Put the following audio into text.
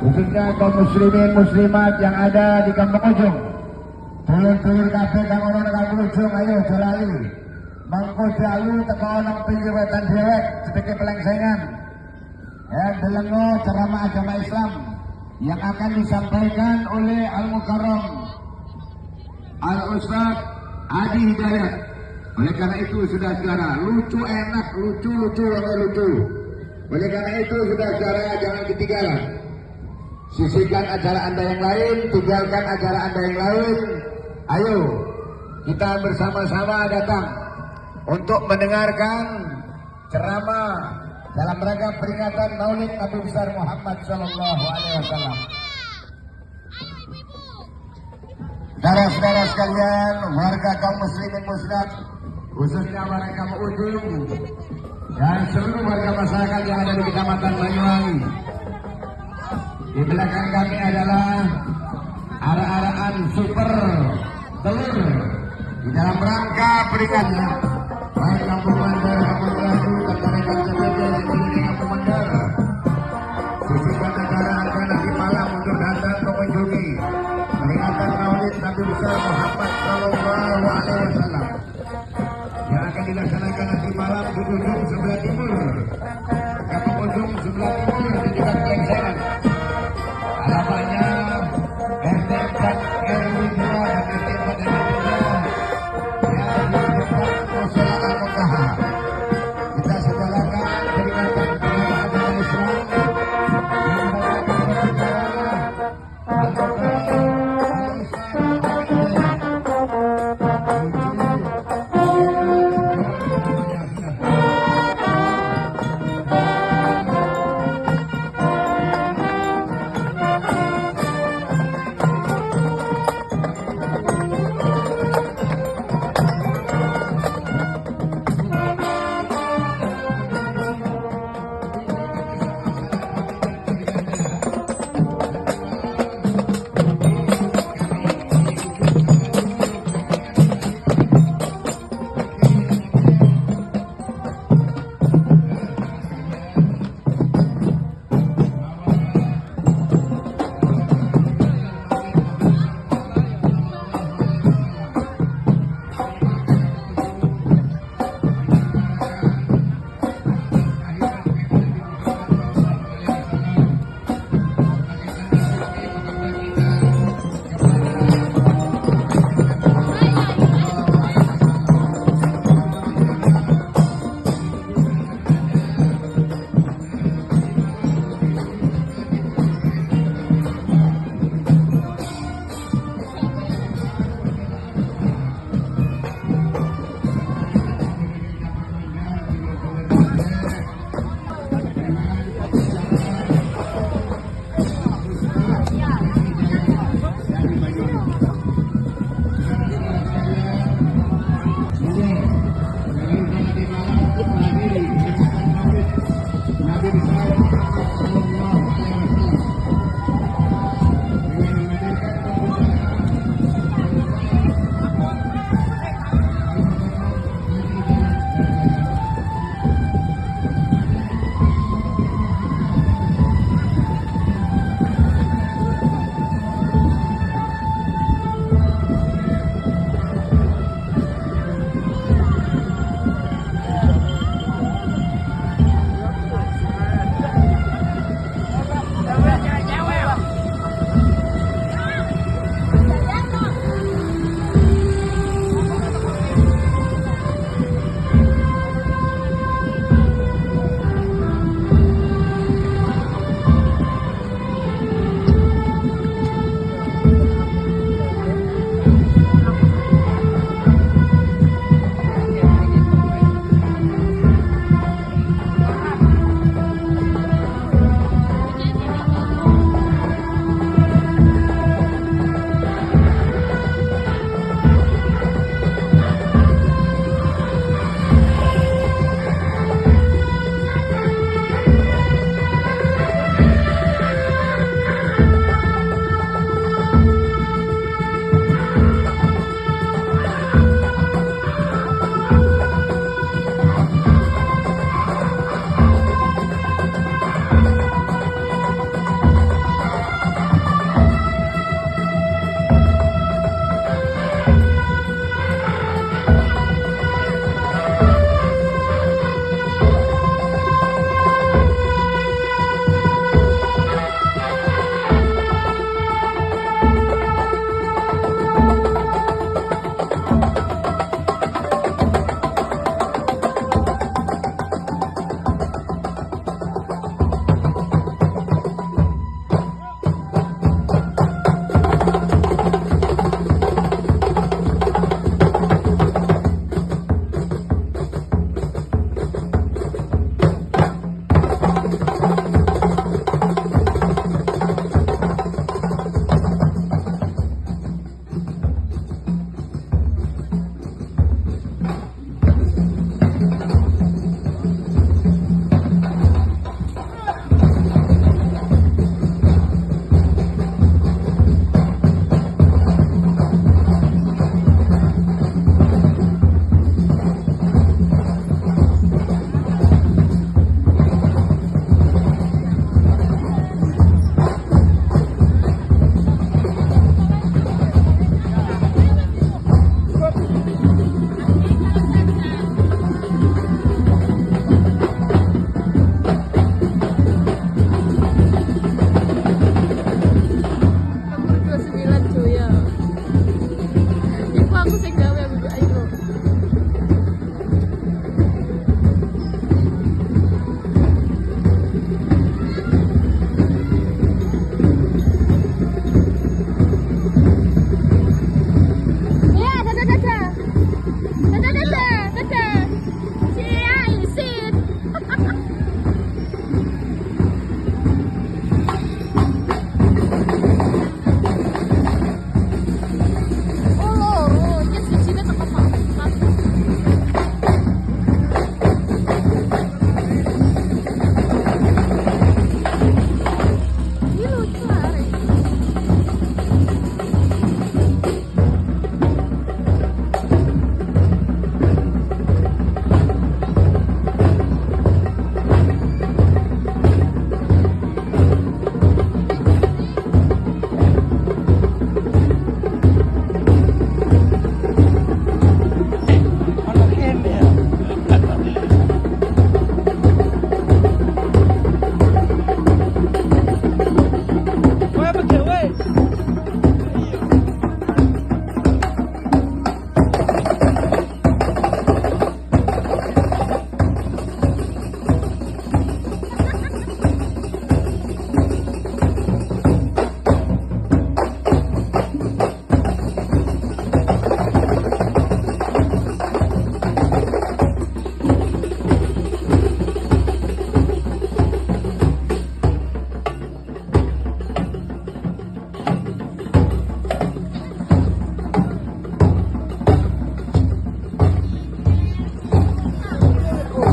khususnya kaum muslimin muslimat yang ada di Kampung Ujung. Dulur-dulur kabeh kang ana nang Kampung Ujung, ayo jalali. Mangko dalu teko nang pinggir wetan dhewek sedekah pelengsengan. Ya, delengo ceramah agama Islam yang akan disampaikan oleh Al-Mukarram Al-Ustaz Adi Hidayat. Oleh karena itu saudara-saudara, lucu enak, lucu lucu. Oleh karena itu saudara-saudara, jangan ketinggalan. Sisihkan acara Anda yang lain, tinggalkan acara Anda yang lain. Ayo kita bersama-sama datang untuk mendengarkan ceramah dalam rangka peringatan Maulid Nabi besar Muhammad Sallallahu Alaihi Wasallam. Saudara-saudara sekalian, warga kaum muslimin muslimat, khususnya warga Kampung Ujung dan seluruh warga masyarakat yang ada di Kecamatan Banyuwangi. Di belakang kami adalah arah-arahan super telur di dalam rangka peringatan baik Kampung Mandar, Kampung Galuh, rekan-rekan sebelumnya yang memiliki Kampung Mandar. Sisihkan acara Anda nanti malam untuk datang mengunjungi peringatan Maulid Nabi besar Muhammad Sallallahu Alaihi Wasallam yang akan dilaksanakan nanti malam di ujung sebelah timur, Kampung Ujung sebelah timur.